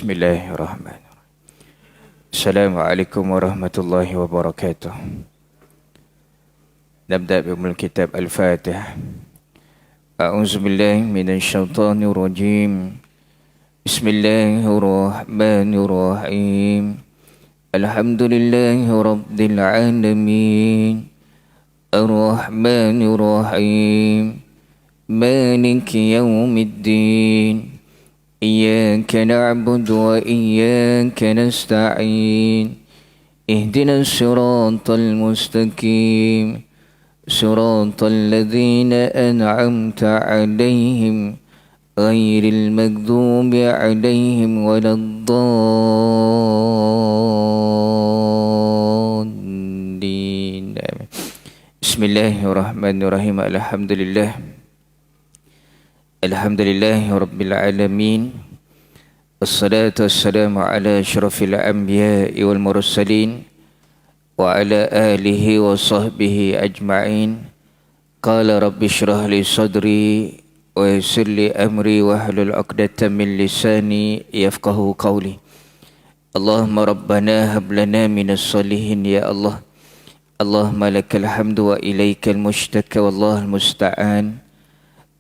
Bismillahirrahmanirrahim. Assalamualaikum warahmatullahi wabarakatuh. Nabda' bimul kitab Al-Fatihah. A'udzu billahi minasyaitonir rajim. Bismillahirrahmanirrahim. Alhamdulillahi rabbil alamin. Ar-Rahmanir Rahim. Maliki yaumiddin. إياك نعبد وإياك نستعين اهدنا الصراط المستقيم صراط الذين أنعمت عليهم غير المغضوب عليهم ولا الضالين بسم الله الرحمن الرحيم Alhamdulillahi Rabbil Alamin. Assalatu wassalamu ala asyrafil anbiya'i wal mursalin wa ala alihi wa sahbihi ajma'in. Qala rabbi syrah li sadri wa yassir li amri wa hlul 'uqdatam min lisani yafqahu qawli. Allahumma rabbana hab lana minas solihin ya Allah. Allahumma lakal hamdu wa ilaikal mushtaka wallahul musta'an.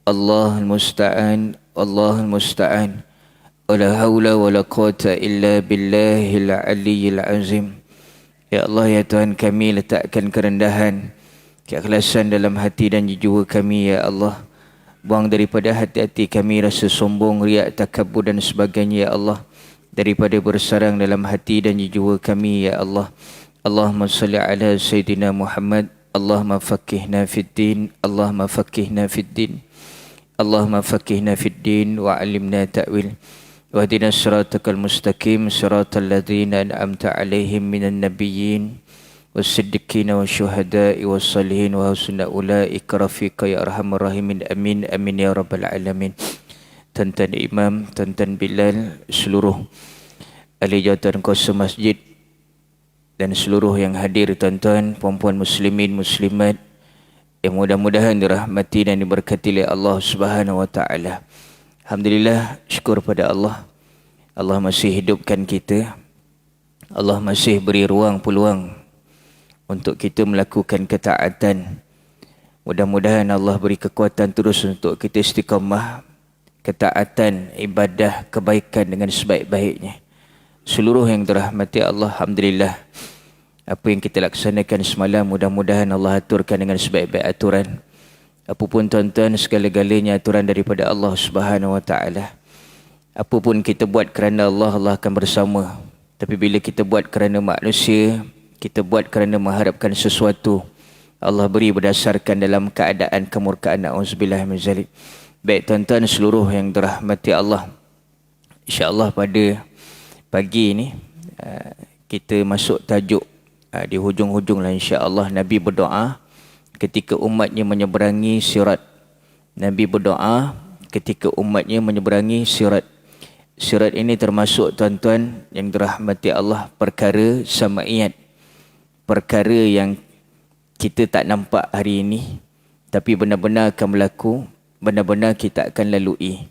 Allahul musta'an, Allahul musta'an. Wala hawla wala quwata illa billahil aliyyil azim. Ya Allah, ya Tuhan kami, letakkan kerendahan, keikhlasan dalam hati dan jiwa kami, ya Allah. Buang daripada hati-hati kami rasa sombong, riak, takabur dan sebagainya, ya Allah. Daripada bersarang dalam hati dan jiwa kami, ya Allah. Allahumma salli ala Sayyidina Muhammad. Allahumma faqihna fid din. Allahumma faqihna fid din. Allahumma faqihna fid din wa 'allimna ta'wil. Wahdina siratal mustaqim siratal ladzina an'amta 'alaihim minan nabiyyin was-siddiqin wasyuhada'i was-salihin wa husna ulaika rafiqa ya arhamar rahimin. Amin amin ya rabbal alamin. Tuan-tuan imam, tuan-tuan Bilal, seluruh ahli jawatan kuasa masjid dan seluruh yang hadir, tuan-tuan, puan-puan muslimin muslimat yang mudah-mudahan dirahmati dan diberkati oleh Allah Subhanahu wa taala. Alhamdulillah, syukur pada Allah. Allah masih hidupkan kita. Allah masih beri ruang peluang untuk kita melakukan ketaatan. Mudah-mudahan Allah beri kekuatan terus untuk kita istiqamah ketaatan, ibadah, kebaikan dengan sebaik-baiknya. Seluruh yang dirahmati Allah, alhamdulillah. Apa yang kita laksanakan semalam, mudah-mudahan Allah aturkan dengan sebaik-baik aturan. Apapun tuan-tuan, segala-galanya aturan daripada Allah Subhanahu wa taala. Apapun kita buat kerana Allah, Allah akan bersama. Tapi bila kita buat kerana manusia, kita buat kerana mengharapkan sesuatu, Allah beri berdasarkan dalam keadaan kemurkaan. Auzubillah min zalik. Baik tuan-tuan seluruh yang dirahmati Allah, insya-Allah pada pagi ini kita masuk tajuk di hujung-hujung lah, insya-Allah. Nabi berdoa ketika umatnya menyeberangi sirat. Nabi berdoa ketika umatnya menyeberangi sirat. Sirat ini termasuk, tuan-tuan yang dirahmati Allah, perkara sama'iyat. Perkara yang kita tak nampak hari ini, tapi benar-benar akan berlaku, benar-benar kita akan lalui.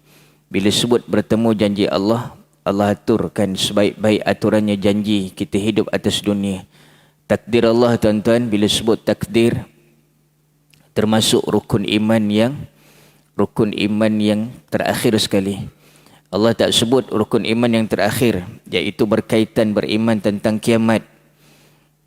Bila sebut bertemu janji Allah, Allah aturkan sebaik-baik aturannya janji kita hidup atas dunia. Takdir Allah, tuan-tuan, bila sebut takdir, termasuk rukun iman yang terakhir sekali. Allah tak sebut rukun iman yang terakhir, iaitu berkaitan beriman tentang kiamat.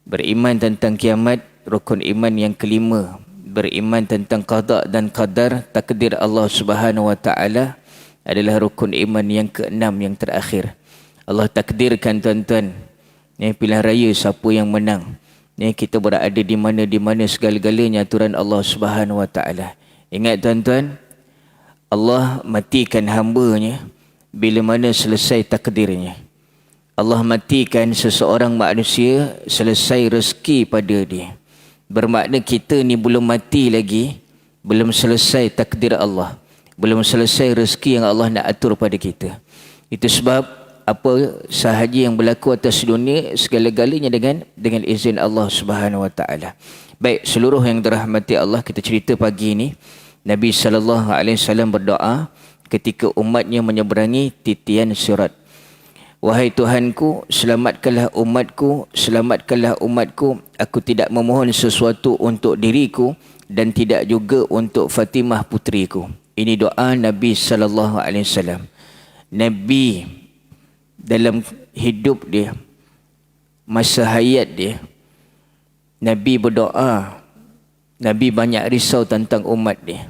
Beriman tentang kiamat, rukun iman yang kelima. Beriman tentang qada dan qadar, takdir Allah Subhanahu wa taala, adalah rukun iman yang keenam, yang terakhir. Allah takdirkan, tuan-tuan, pilihan raya siapa yang menang. Kita berada di mana segala-galanya aturan Allah Subhanahu wa taala. Ingat, tuan-tuan, Allah matikan hamba-Nya bila mana selesai takdirnya. Allah matikan seseorang manusia selesai rezeki pada dia. Bermakna kita ni belum mati lagi, belum selesai takdir Allah, belum selesai rezeki yang Allah nak atur pada kita. Itu sebab apa sahaja yang berlaku atas dunia, segala-galanya dengan izin Allah Subhanahu wa taala. Baik, seluruh yang dirahmati Allah, kita cerita pagi ini Nabi SAW berdoa ketika umatnya menyeberangi titian sirat. Wahai Tuhanku, selamatkanlah umatku, selamatkanlah umatku. Aku tidak memohon sesuatu untuk diriku dan tidak juga untuk Fatimah putriku. Ini doa Nabi sallallahu alaihi wasallam. Nabi dalam hidup dia, masa hayat dia, Nabi berdoa. Nabi banyak risau tentang umat dia.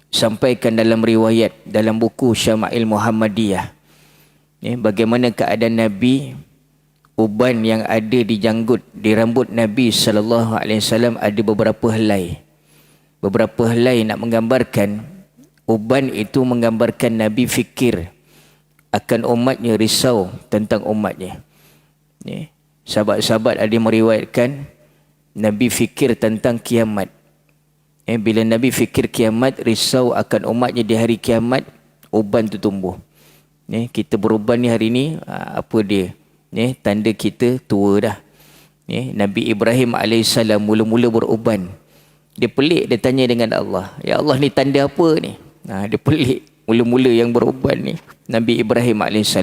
Sampaikan dalam riwayat, dalam buku Syama'il Muhammadiyah, bagaimana keadaan Nabi, uban yang ada di janggut, di rambut Nabi sallallahu alaihi wasallam ada beberapa helai. Beberapa helai nak menggambarkan, uban itu menggambarkan Nabi fikir akan umatnya, risau tentang umatnya. Sahabat-sahabat ada meriwayatkan Nabi fikir tentang kiamat. Bila Nabi fikir kiamat, risau akan umatnya di hari kiamat, uban tu tumbuh. Kita beruban ni hari ni, apa dia? Tanda kita tua dah. Nabi Ibrahim AS mula-mula beruban. Dia pelik, dia tanya dengan Allah, ya Allah, ni tanda apa ni? Dia pelik, mula-mula yang beruban ni Nabi Ibrahim AS.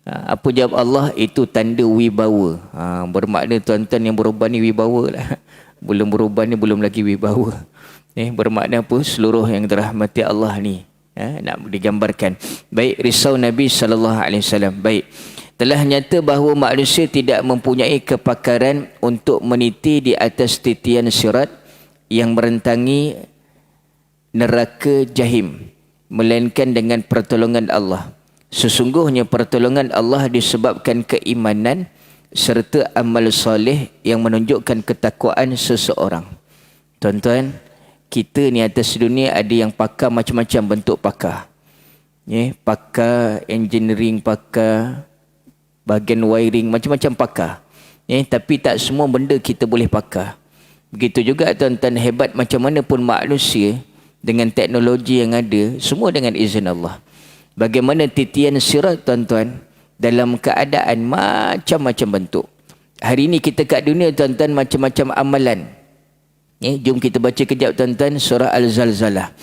Apa jawab Allah? Itu tanda wibawa. Bermakna tuan-tuan yang beruban ni wibawa lah. Belum beruban ni belum lagi wibawa. Bermakna apa? Seluruh yang dirahmati Allah ni nak digambarkan. Baik, risau Nabi SAW. Baik, telah nyata bahawa manusia tidak mempunyai kepakaran untuk meniti di atas titian sirat yang merentangi neraka jahim, melainkan dengan pertolongan Allah. Sesungguhnya pertolongan Allah disebabkan keimanan serta amal soleh yang menunjukkan ketakwaan seseorang. Tuan-tuan, kita ni atas dunia ada yang pakar macam-macam bentuk pakar. Pakar engineering, pakar bahagian wiring, macam-macam pakar. Tapi tak semua benda kita boleh pakar. Begitu juga tuan-tuan, hebat macam mana pun manusia dengan teknologi yang ada, semua dengan izin Allah. Bagaimana titian sirat tuan-tuan, dalam keadaan macam-macam bentuk. Hari ini kita kat dunia tuan-tuan, macam-macam amalan. Jom kita baca kejap tuan-tuan surah Al-Zalzalah.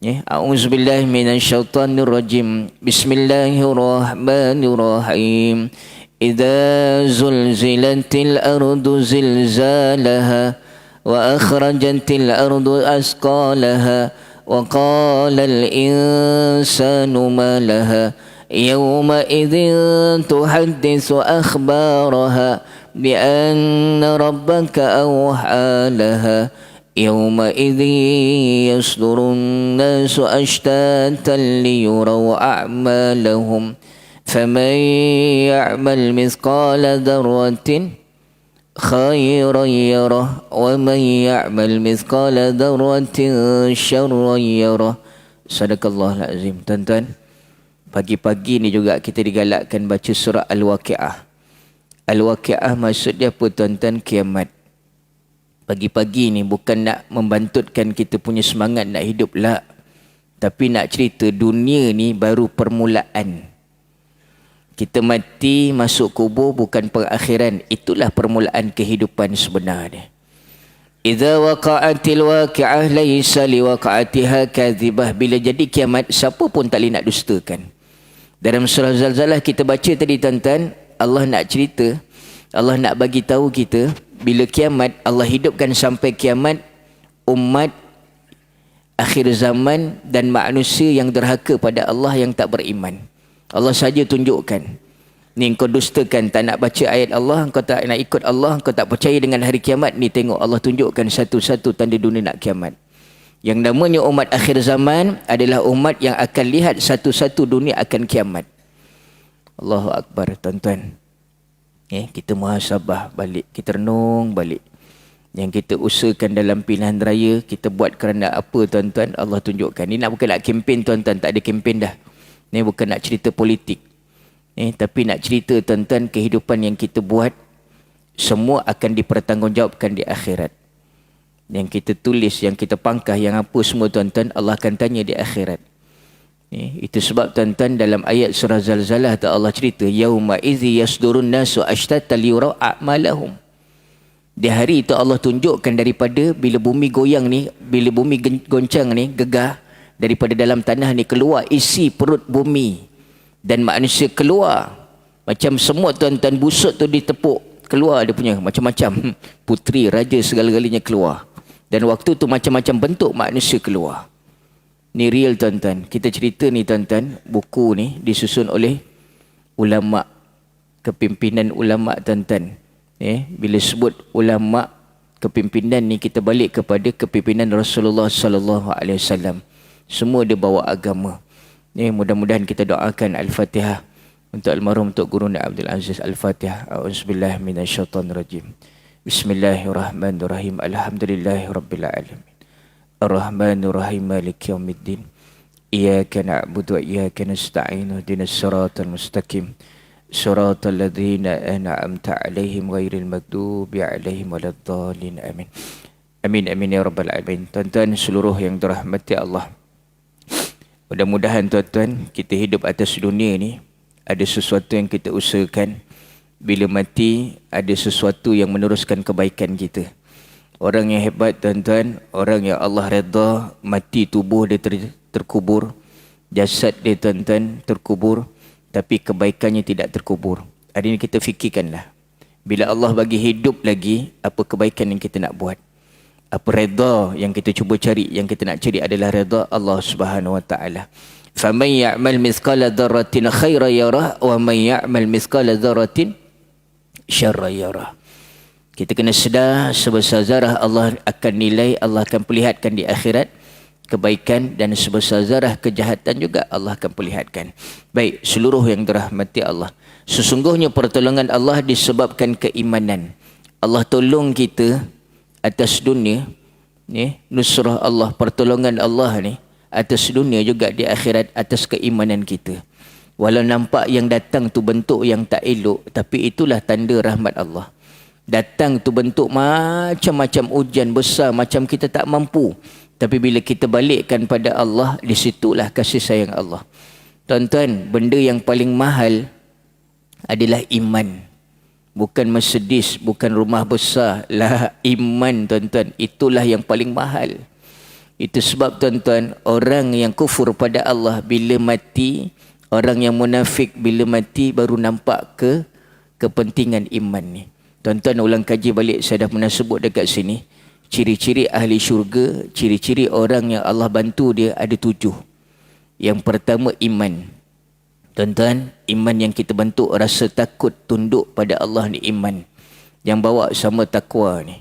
A'udzubillahi minasyaitanirrajim. Bismillahirrahmanirrahim. Idza zulzilatil ardu zilzalaha wa akhrajatil ardu asqalaha wa qala al-insanu ma laha yawma idzin tuhadditsu akhbaraha بأن ربك أوحى لها يومئذ يصدر الناس أشتاتا ليروا أعمالهم فمن يعمل مثقال ذرة خيرا يره ومن يعمل مثقال ذرة شرا يره. Sadaqallahul Azim. Tuan-tuan, pagi-pagi ni juga kita digalakkan baca surah Al-Waqi'ah. Al-Waqi'ah maksud dia apa tuan-tuan? Kiamat. Pagi-pagi ni bukan nak membantutkan kita punya semangat nak hidup lah, tapi nak cerita dunia ni baru permulaan. Kita mati masuk kubur bukan perakhiran. Itulah permulaan kehidupan sebenar dia. Idza waqa'atil waqi'ah laysa liwaqa'atiha kadhibah. Bila jadi kiamat, siapa pun tak boleh nak dustakan. Dalam surah Zalzalah kita baca tadi tuan-tuan, Allah nak cerita, Allah nak bagi tahu kita, bila kiamat, Allah hidupkan sampai kiamat umat akhir zaman dan manusia yang derhaka pada Allah, yang tak beriman. Allah saja tunjukkan, ni kau dustakan, tak nak baca ayat Allah, kau tak nak ikut Allah, kau tak percaya dengan hari kiamat, ni tengok Allah tunjukkan satu-satu tanda dunia nak kiamat. Yang namanya umat akhir zaman adalah umat yang akan lihat satu-satu dunia akan kiamat. Allahu Akbar tuan-tuan. Kita muhasabah balik, kita renung balik. Yang kita usahakan dalam pilihan raya, kita buat kerana apa tuan-tuan? Allah tunjukkan. Ni bukan nak kempen tuan-tuan, tak ada kempen dah. Ni bukan nak cerita politik. Tapi nak cerita tuan-tuan, kehidupan yang kita buat semua akan dipertanggungjawabkan di akhirat. Yang kita tulis, yang kita pangkah, yang apa semua tuan-tuan, Allah akan tanya di akhirat. Itu sebab tuan-tuan dalam ayat surah Zalzalah Allah cerita, yauma idzi yasdurun nasu ashtata liyurau a'malahum. Di hari itu Allah tunjukkan daripada bila bumi goyang ni, bila bumi goncang ni, gegah, daripada dalam tanah ni keluar isi perut bumi, dan manusia keluar Macam semua tuan-tuan busuk tu ditepuk, keluar dia punya macam-macam. Puteri, raja, segala-galanya keluar. Dan waktu tu macam-macam bentuk manusia keluar. Ni real tuan-tuan. Kita cerita ni tuan-tuan, buku ni disusun oleh ulama, kepimpinan ulama tuan-tuan. Bila sebut ulama, kepimpinan ni kita balik kepada kepimpinan Rasulullah sallallahu alaihi wasallam. Semua dia bawa agama. Mudah-mudahan kita doakan Al-Fatihah untuk almarhum Tok Guru Abdul Aziz. Al-Fatihah. A'udzubillahi minasyaitonirrajim. Bismillahirrahmanirrahim. Alhamdulillahirabbil alamin. Ar-Rahmanir-Rahim, Maliki Yaumiddin. Iyyaka na'budu wa iyyaka nasta'in. Ihdinas siratal mustaqim. Siratal ladzina an'amta 'alaihim ghairil maghdubi 'alaihim waladdallin. Amin. Amin amin ya rabbal alamin. Tuan-tuan seluruh yang dirahmati Allah. Mudah-mudahan tuan-tuan kita hidup atas dunia ni ada sesuatu yang kita usahakan. Bila mati ada sesuatu yang meneruskan kebaikan kita. Orang yang hebat tuan-tuan, orang yang Allah redha, mati tubuh dia terkubur, jasad dia tuan-tuan terkubur, tapi kebaikannya tidak terkubur. Hari ini kita fikirkanlah, bila Allah bagi hidup lagi, apa kebaikan yang kita nak buat? Apa redha yang kita cuba cari? Yang kita nak cari adalah redha Allah Subhanahu wa taala. Faman ya'mal mithqala dzarratin khairan yarah wa man ya'mal mithqala dzarratin syarran yarah. Kita kena sedar sebesar zarah Allah akan nilai, Allah akan perlihatkan di akhirat kebaikan, dan sebesar zarah kejahatan juga Allah akan perlihatkan. Baik, seluruh yang dirahmati Allah. Sesungguhnya pertolongan Allah disebabkan keimanan. Allah tolong kita atas dunia, nusrah Allah, pertolongan Allah ni atas dunia juga di akhirat atas keimanan kita. Walau nampak yang datang tu bentuk yang tak elok, tapi itulah tanda rahmat Allah. Datang tu bentuk macam-macam ujian besar, macam kita tak mampu. Tapi bila kita balikkan pada Allah, di situlah kasih sayang Allah. Tuan-tuan, benda yang paling mahal adalah iman. Bukan Mercedes, bukan rumah besar. Lah iman tuan-tuan, itulah yang paling mahal. Itu sebab tuan-tuan, orang yang kufur pada Allah bila mati, orang yang munafik bila mati baru nampak kepentingan iman ni. Tuan-tuan ulang kaji balik, saya dah pernah sebut dekat sini. Ciri-ciri ahli syurga, ciri-ciri orang yang Allah bantu dia ada 7. Yang pertama iman. Tuan-tuan, iman yang kita bentuk rasa takut tunduk pada Allah ni iman. Yang bawa sama takwa ni.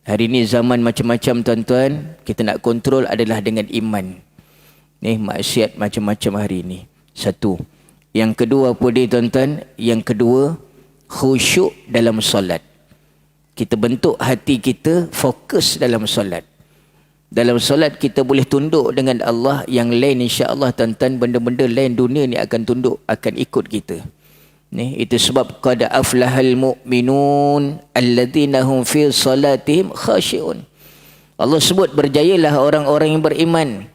Hari ni zaman macam-macam tuan-tuan, kita nak kontrol adalah dengan iman. Maksiat macam-macam hari ni. 1. Yang kedua apa dia tuan-tuan? Yang kedua, khusyuk dalam solat. Kita bentuk hati kita fokus dalam solat. Dalam solat kita boleh tunduk dengan Allah. Yang lain insya-Allah tuan-tuan, benda-benda lain dunia ni akan tunduk, akan ikut kita. Itu sebab qad aflahal mu'minun alladzina hum fi salatihim khashi'un. Allah sebut berjayalah orang-orang yang beriman.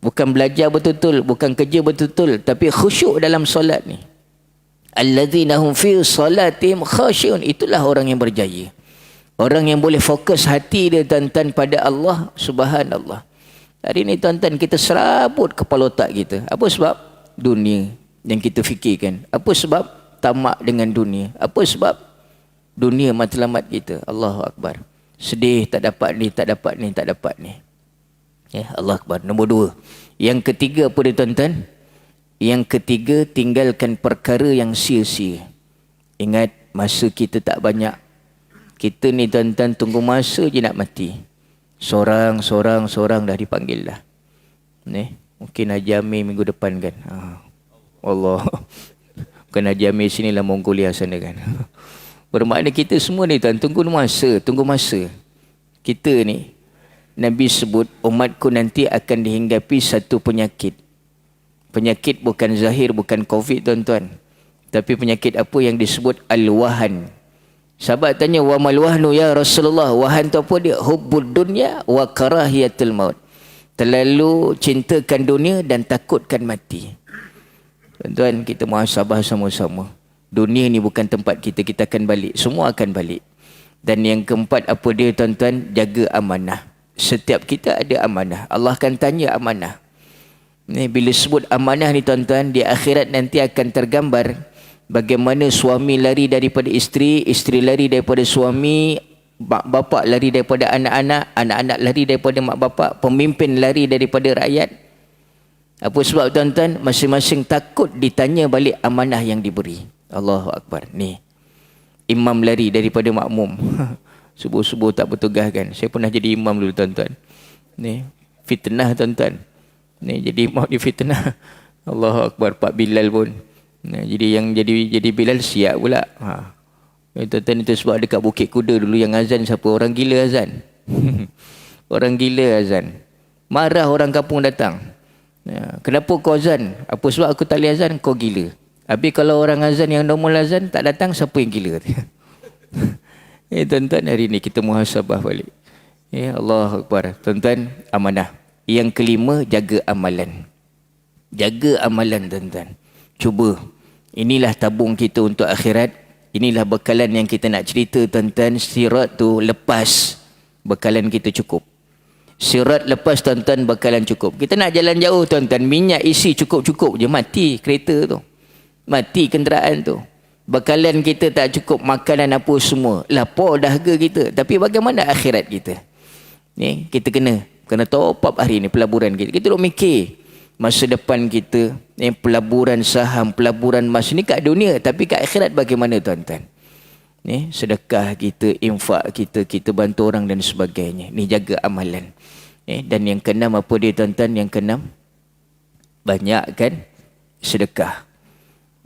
Bukan belajar betul-betul, bukan kerja betul-betul, tapi khusyuk dalam solat ni. Alladzina hum fi salatihim khashi'un, itulah orang yang berjaya. Orang yang boleh fokus hati dia tuan-tuan pada Allah Subhanallah. Hari ni tuan-tuan kita serabut kepala otak kita. Apa sebab? Dunia yang kita fikirkan. Apa sebab? Tamak dengan dunia. Apa sebab? Dunia matlamat kita. Allahu Akbar. Sedih tak dapat ni, tak dapat ni, tak dapat ni. Allah Akbar. Nombor 2. Yang ketiga apa dia tuan-tuan? Yang ketiga, tinggalkan perkara yang sia-sia. Ingat, masa kita tak banyak. Kita ni tuan-tuan tunggu masa je nak mati. Sorang dah dipanggil dah. Mungkin Haji Amir minggu depan kan. Allah. Bukan Haji Amir sini lah, Mongolia sana kan. Bermakna kita semua ni tuan, tunggu masa. Kita ni, Nabi sebut umatku nanti akan dihinggapi satu penyakit. Penyakit bukan zahir, bukan COVID tuan-tuan. Tapi penyakit apa yang disebut al-wahan. Sahabat tanya, wa mal wahnu ya Rasulullah? Wahan tu apa dia? Hubbud dunya wa karahiyatul maut. Terlalu cintakan dunia dan takutkan mati. Tuan-tuan, kita muhasabah sama-sama. Dunia ni bukan tempat kita, kita akan balik. Semua akan balik. Dan yang keempat apa dia tuan-tuan? Jaga amanah. Setiap kita ada amanah. Allah akan tanya amanah. Bila sebut amanah ni tuan-tuan, di akhirat nanti akan tergambar Bagaimana suami lari daripada isteri, isteri lari daripada suami, mak bapak lari daripada anak-anak, anak-anak lari daripada mak bapak, pemimpin lari daripada rakyat. Apa sebab tuan-tuan? Masing-masing takut ditanya balik amanah yang diberi. Allahu Akbar. Ni, imam lari daripada makmum. Subuh-subuh tak bertugas kan. Saya pernah jadi imam dulu tuan-tuan. Ni, fitnah tuan-tuan. Ni, jadi imam di fitnah. Allahu Akbar. Pak Bilal pun. Nah, jadi yang jadi Bilal siap pula. Tuan-tuan, itu sebab dekat Bukit Kuda dulu yang azan siapa? Orang gila azan. Orang gila azan. Marah orang kampung datang. Kenapa kau azan? Apa sebab aku tak boleh azan? Kau gila. Habis kalau orang azan yang normal azan tak datang, siapa yang gila? Tuan-tuan, hari ni kita muhasabah balik. Allah Akbar. Tuan-tuan, amanah. Yang kelima, jaga amalan. Jaga amalan tuan-tuan. Cuba. Inilah tabung kita untuk akhirat. Inilah bekalan yang kita nak cerita tuan-tuan. Sirat tu lepas, bekalan kita cukup. Sirat lepas tuan-tuan, bekalan cukup. Kita nak jalan jauh tuan-tuan, minyak isi cukup-cukup je, mati kereta tu. Mati kenderaan tu. Bekalan kita tak cukup, makanan apa semua. Lapar dahaga kita. Tapi bagaimana akhirat kita? Ni, kita kena top up hari ni pelaburan kita. Kita duk mikir masa depan kita, pelaburan saham, pelaburan emas ni kat dunia, tapi kat akhirat bagaimana tuan-tuan? Ni, sedekah kita, infak kita, kita bantu orang dan sebagainya. Ni, jaga amalan. Dan yang keenam apa dia tuan-tuan? Yang keenam, banyakkan sedekah.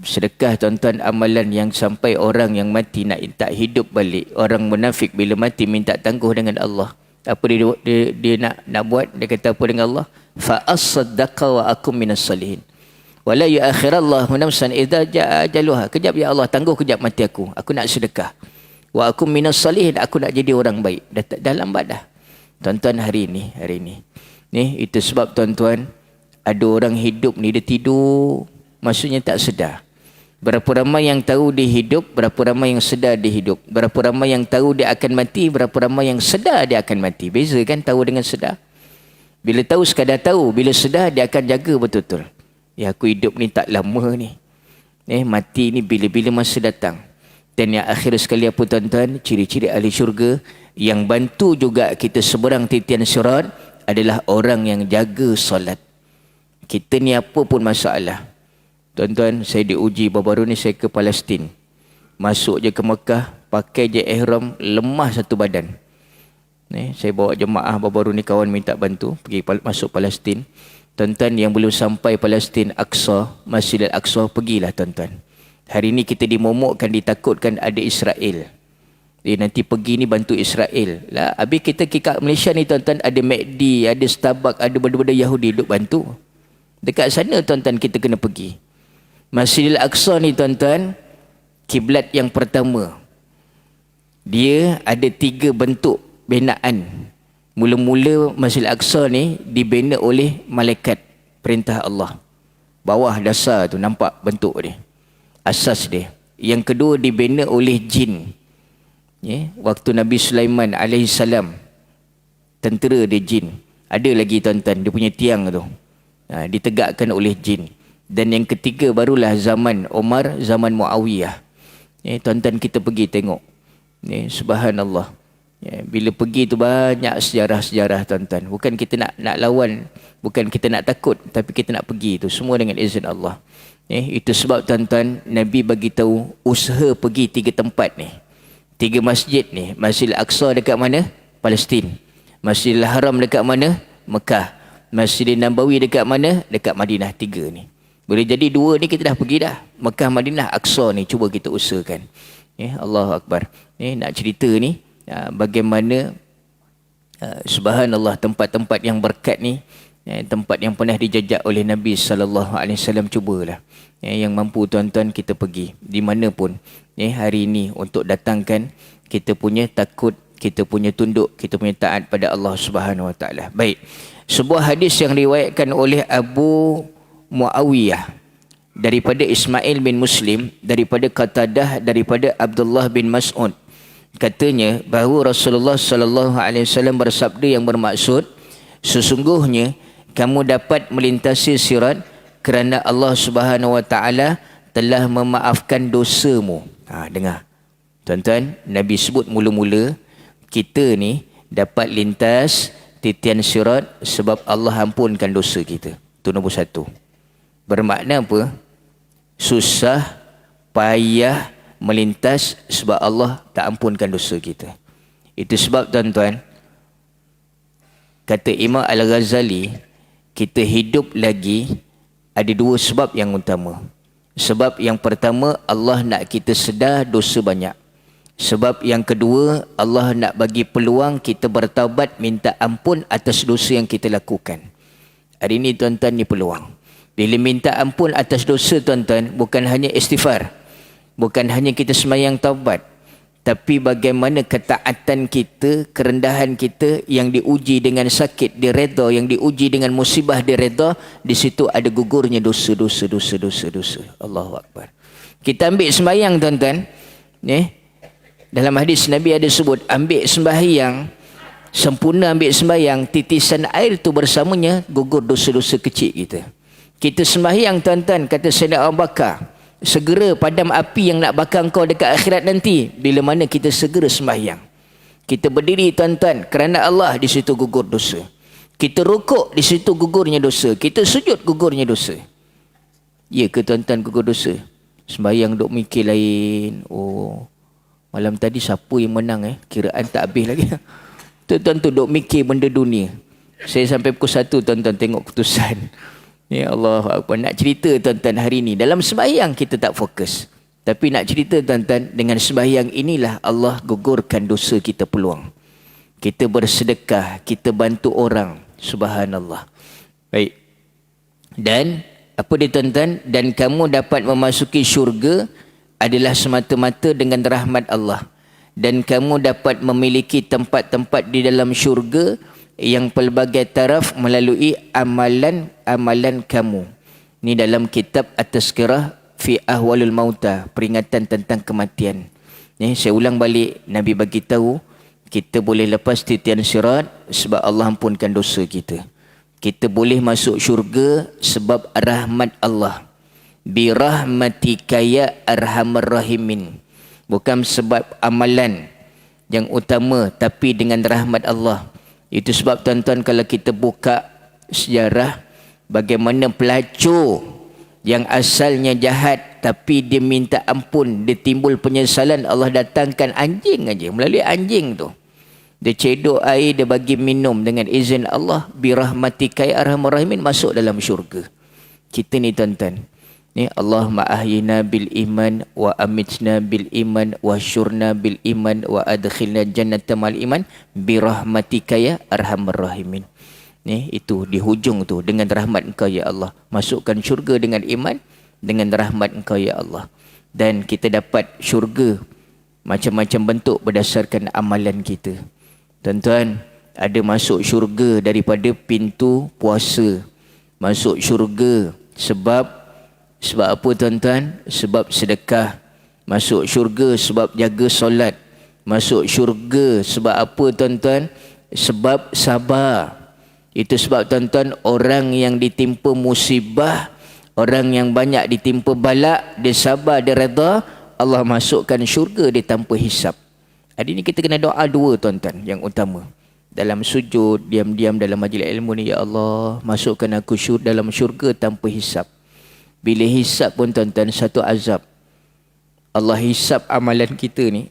Sedekah tuan-tuan, amalan yang sampai orang yang mati nak tak hidup balik. Orang munafik bila mati minta tangguh dengan Allah. Apa dia nak buat? Dia kata apa dengan Allah? Fa as-saddaqa wa akum minas salihin. Wala yu'akhirallahu nafsan idza jaa ajaluha. Kejap ya Allah, tangguh kejap mati aku. Aku nak sedekah. Wa akum minas salihin, aku nak jadi orang baik. Dah lambat dah. Tuan-tuan, hari ni. Ni, itu sebab tuan-tuan, ada orang hidup ni dia tidur, maksudnya tak sedar. Berapa ramai yang tahu dia hidup, berapa ramai yang sedar dia hidup. Berapa ramai yang tahu dia akan mati, berapa ramai yang sedar dia akan mati. Beza kan tahu dengan sedar? Bila tahu sekadar tahu, bila sedar dia akan jaga betul-betul. Ya, aku hidup ni tak lama ni. Mati ni bila-bila masa datang. Dan yang akhir sekali apa tuan-tuan? Ciri-ciri ahli syurga yang bantu juga kita seberang titian sirat adalah orang yang jaga solat. Kita ni apa pun masalah. Tuan-tuan, saya diuji baru-baru ni saya ke Palestin. Masuk je ke Mekah, pakai je ihram, lemah satu badan. Saya bawa jemaah baru-baru ni, kawan minta bantu pergi masuk Palestin. Tuan-tuan, yang belum sampai Palestin, Aqsa, Masjid Al-Aqsa, pergilah tuan-tuan. Hari ni kita dimomokkan, ditakutkan ada Israel. Nanti pergi ni bantu Israel. Lah, habis kita kat Malaysia ni tuan-tuan, ada McD, ada Starbucks, ada benda-benda Yahudi duk bantu. Dekat sana tuan-tuan kita kena pergi. Masjid Al-Aqsa ni tuan-tuan, kiblat yang pertama. Dia ada 3 bentuk binaan. Mula-mula Masjid Al-Aqsa ni dibina oleh malaikat, perintah Allah. Bawah dasar tu nampak bentuk dia, asas dia. Yang kedua dibina oleh jin. Waktu Nabi Sulaiman alaihissalam, tentera dia jin. Ada lagi tuan-tuan, dia punya tiang tu ditegakkan oleh jin. Dan yang ketiga barulah zaman Umar, zaman Muawiyah. Tuan-tuan, kita pergi tengok. Subhanallah. Bila pergi tu banyak sejarah-sejarah tuan-tuan. Bukan kita nak lawan, bukan kita nak takut, tapi kita nak pergi tu semua dengan izin Allah. Itu sebab tuan-tuan, Nabi bagi tahu usaha pergi 3 tempat ni. 3 masjid ni. Masjid Al-Aqsa dekat mana? Palestin. Masjidil Haram dekat mana? Mekah. Masjid Nabawi dekat mana? Dekat Madinah. 3 ni. Boleh jadi 2 ni kita dah pergi dah. Mekah, Madinah, Aqsa ni cuba kita usahakan. Allahu Akbar. Nak cerita ni bagaimana subhanallah tempat-tempat yang berkat ni, tempat yang pernah dijajak oleh Nabi SAW. Cubalah yang mampu tuan-tuan kita pergi di mana pun hari ini untuk datangkan kita punya takut, kita punya tunduk, kita punya taat pada Allah Subhanahu Wa Taala. Baik. Sebuah hadis yang diriwayatkan oleh Abu Muawiyah daripada Ismail bin Muslim, daripada Qatadah, daripada Abdullah bin Mas'ud. Katanya bahawa Rasulullah sallallahu alaihi wasallam bersabda yang bermaksud, sesungguhnya kamu dapat melintasi sirat kerana Allah Subhanahu Wa Taala telah memaafkan dosamu. Dengar. Tuan-tuan, Nabi sebut mula-mula kita ni dapat lintas titian sirat sebab Allah ampunkan dosa kita. Itu nombor satu. Bermakna apa? Susah, payah melintas sebab Allah tak ampunkan dosa kita. Itu sebab tuan-tuan, kata Imam Al-Ghazali, kita hidup lagi ada dua sebab yang utama. Sebab yang pertama, Allah nak kita sedar dosa banyak. Sebab yang kedua, Allah nak bagi peluang kita bertaubat, minta ampun atas dosa yang kita lakukan. Hari ini tuan-tuan, ni peluang. Bila minta ampun atas dosa tuan-tuan, bukan hanya istighfar, bukan hanya kita sembahyang taubat, tapi bagaimana ketaatan kita, kerendahan kita yang diuji dengan sakit direda, yang diuji dengan musibah direda. Di situ ada gugurnya dosa. Allahu Akbar. Kita ambil sembahyang tuan-tuan, dalam hadis Nabi ada sebut, ambil sembahyang, sempurna ambil sembahyang, titisan air tu bersamanya gugur dosa-dosa kecil kita. Kita sembahyang tuan-tuan, kata Sayyidina Abu Bakar, segera padam api yang nak bakar kau dekat akhirat nanti. Bila mana kita segera sembahyang. Kita berdiri tuan-tuan kerana Allah, di situ gugur dosa. Kita rukuk, di situ gugurnya dosa. Kita sujud, gugurnya dosa. Ya ke tuan-tuan gugur dosa? Sembahyang duk mikir lain. Malam tadi siapa yang menang kiraan tak habis lagi. Tuan-tuan tu duk mikir benda dunia. Saya sampai pukul 1 tuan-tuan tengok keputusan. Ya Allah, nak cerita tuan-tuan hari ni, dalam sembahyang kita tak fokus. Tapi nak cerita tuan-tuan, dengan sembahyang inilah Allah gugurkan dosa kita peluang. Kita bersedekah, kita bantu orang. Subhanallah. Baik. Dan apa dia tuan-tuan? Dan kamu dapat memasuki syurga adalah semata-mata dengan rahmat Allah. Dan kamu dapat memiliki tempat-tempat di dalam syurga yang pelbagai taraf melalui amalan-amalan kamu. Ini dalam kitab At-Tazkirah fi Ahwalul Mauta, peringatan tentang kematian. Saya ulang balik, Nabi bagi tahu kita boleh lepas titian sirat sebab Allah ampunkan dosa kita. Kita boleh masuk syurga sebab rahmat Allah. Bi rahmatika ya arhamar rahimin. Bukan sebab amalan yang utama, tapi dengan rahmat Allah. Itu sebab tuan-tuan, kalau kita buka sejarah bagaimana pelacur yang asalnya jahat tapi dia minta ampun, dia timbul penyesalan, Allah datangkan anjing aja, melalui anjing tu dia cedok air, dia bagi minum dengan izin Allah. Bi rahmatika ya arhamar rahimin, masuk dalam syurga. Kita ni tuan-tuan, Allahumma ahyina bil iman wa amitna bil iman wa syurna bil iman wa adkhilna jannata mal iman bi rahmatika ya arhamar rahimin. Itu di hujung tu, dengan rahmat engkau ya Allah. Masukkan syurga dengan iman, dengan rahmat engkau ya Allah. Dan kita dapat syurga macam-macam bentuk berdasarkan amalan kita. Tuan-tuan, ada masuk syurga daripada pintu puasa. Masuk syurga sebab apa tuan-tuan? Sebab sedekah. Masuk syurga sebab jaga solat. Masuk syurga sebab apa tuan-tuan? Sebab sabar. Itu sebab tuan-tuan, orang yang ditimpa musibah, orang yang banyak ditimpa balak, dia sabar, dia redha, Allah masukkan syurga dia tanpa hisap. Hari ni kita kena doa dua tuan-tuan yang utama. Dalam sujud, diam-diam dalam majlis ilmu ni, ya Allah, masukkan aku dalam syurga tanpa hisap. Bila hisap pun tuan-tuan, satu azab. Allah hisap amalan kita ni.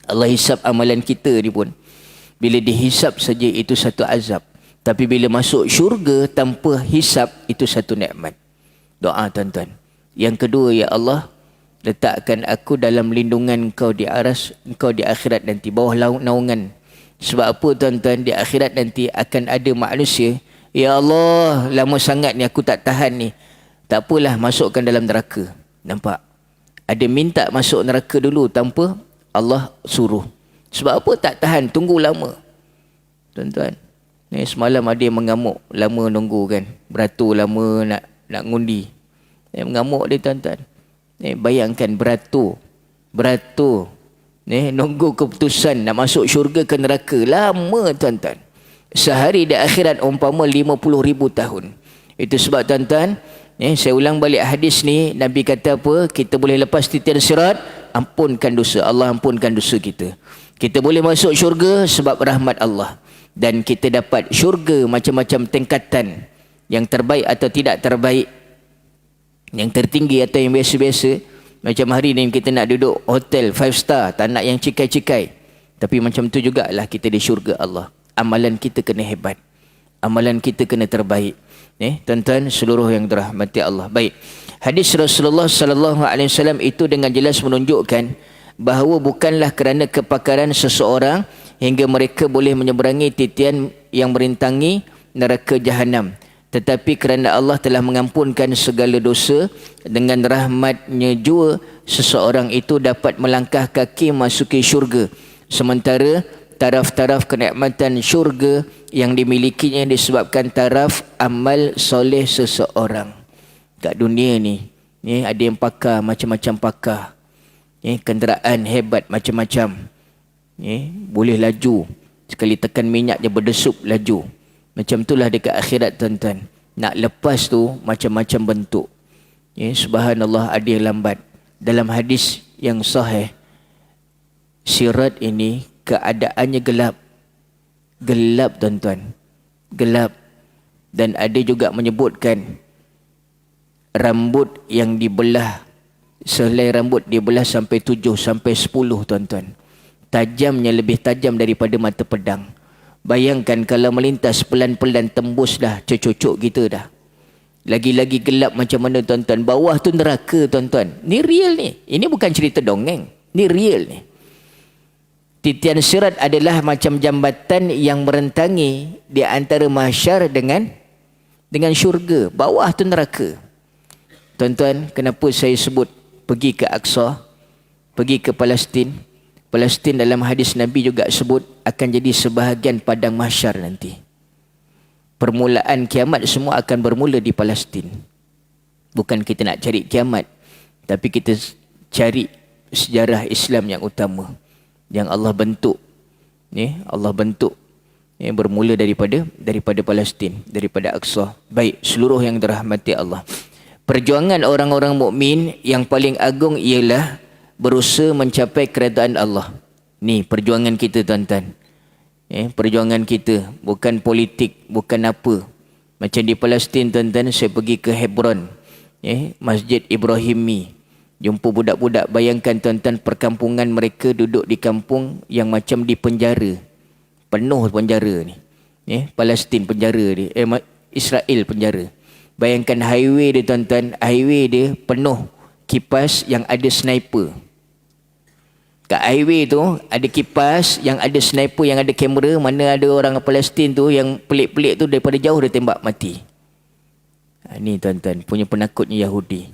Allah hisap amalan kita ni pun, bila dihisap saja itu satu azab. Tapi bila masuk syurga tanpa hisap, itu satu nikmat. Doa tuan-tuan. Yang kedua, ya Allah, letakkan aku dalam lindungan Engkau di aras, Engkau di akhirat nanti, bawah naungan. Sebab apa tuan-tuan? Di akhirat nanti akan ada manusia, ya Allah, lama sangat ni aku tak tahan ni. Tak apalah, masukkan dalam neraka. Nampak? Ada minta masuk neraka dulu tanpa Allah suruh. Sebab apa tak tahan? Tunggu lama. Tuan-tuan, ni semalam ada yang mengamuk, lama nunggu kan. Beratur lama nak ngundi. Mengamuk dia tuan-tuan. Bayangkan beratur. Nunggu keputusan nak masuk syurga ke neraka. Lama tuan-tuan. Sehari di akhirat umpama 50,000 tahun. Itu sebab tuan-tuan, Saya ulang balik hadis ni, Nabi kata apa? Kita boleh lepas titian sirat, ampunkan dosa. Allah ampunkan dosa kita. Kita boleh masuk syurga sebab rahmat Allah. Dan kita dapat syurga macam-macam tingkatan. Yang terbaik atau tidak terbaik. Yang tertinggi atau yang biasa-biasa. Macam hari ni kita nak duduk hotel 5 star, tak nak yang cikai-cikai. Tapi macam tu jugalah kita di syurga Allah. Amalan kita kena hebat. Amalan kita kena terbaik. Tuan-tuan seluruh yang dirahmati Allah. Baik. Hadis Rasulullah sallallahu alaihi wasallam itu dengan jelas menunjukkan bahawa bukanlah kerana kepakaran seseorang hingga mereka boleh menyeberangi titian yang merintangi neraka jahanam, tetapi kerana Allah telah mengampunkan segala dosa, dengan rahmatnya jua seseorang itu dapat melangkah kaki masuki syurga, sementara taraf-taraf kenikmatan syurga yang dimilikinya disebabkan taraf amal soleh seseorang. Kat dunia ni, ada yang pakar macam-macam pakar. Kenderaan hebat macam-macam. Boleh laju. Sekali tekan minyak je berdesup laju. Macam itulah dekat akhirat, tuan-tuan. Nak lepas tu macam-macam bentuk. Subhanallah, ada yang lambat. Dalam hadis yang sahih, sirat ini keadaannya gelap. Gelap, tuan-tuan. Gelap. Dan ada juga menyebutkan rambut yang dibelah, selai rambut dibelah sampai 7 sampai 10, tuan-tuan. Tajamnya lebih tajam daripada mata pedang. Bayangkan kalau melintas pelan-pelan tembus dah cucuk kita dah. Lagi-lagi gelap macam mana, tuan-tuan. Bawah tu neraka, tuan-tuan. Ni real ni. Ini bukan cerita dongeng. Ni real ni. Titian sirat adalah macam jambatan yang merentangi di antara mahsyar dengan syurga. Bawah tu neraka. Tuan-tuan, kenapa saya sebut pergi ke Aqsa, pergi ke Palestin? Palestin dalam hadis Nabi juga sebut akan jadi sebahagian padang mahsyar nanti. Permulaan kiamat semua akan bermula di Palestin. Bukan kita nak cari kiamat, tapi kita cari sejarah Islam yang utama, yang Allah bentuk. Allah bentuk bermula daripada Palestin, daripada Aqsa. Baik, seluruh yang dirahmati Allah. Perjuangan orang-orang mukmin yang paling agung ialah berusaha mencapai keredaan Allah. Ni perjuangan kita, tuan-tuan. Perjuangan kita bukan politik, bukan apa. Macam di Palestin, tuan-tuan, saya pergi ke Hebron, Masjid Ibrahimi. Jumpa budak-budak. Bayangkan, tuan-tuan, perkampungan mereka duduk di kampung yang macam di penjara. Penuh penjara ni. Palestin penjara dia. Israel penjara. Bayangkan highway dia, tuan-tuan. Highway dia penuh kipas yang ada sniper. Kat highway tu ada kipas yang ada sniper, yang ada kamera. Mana ada orang Palestin tu yang pelik-pelik tu, daripada jauh dia tembak mati. Ni, tuan-tuan, punya penakutnya Yahudi.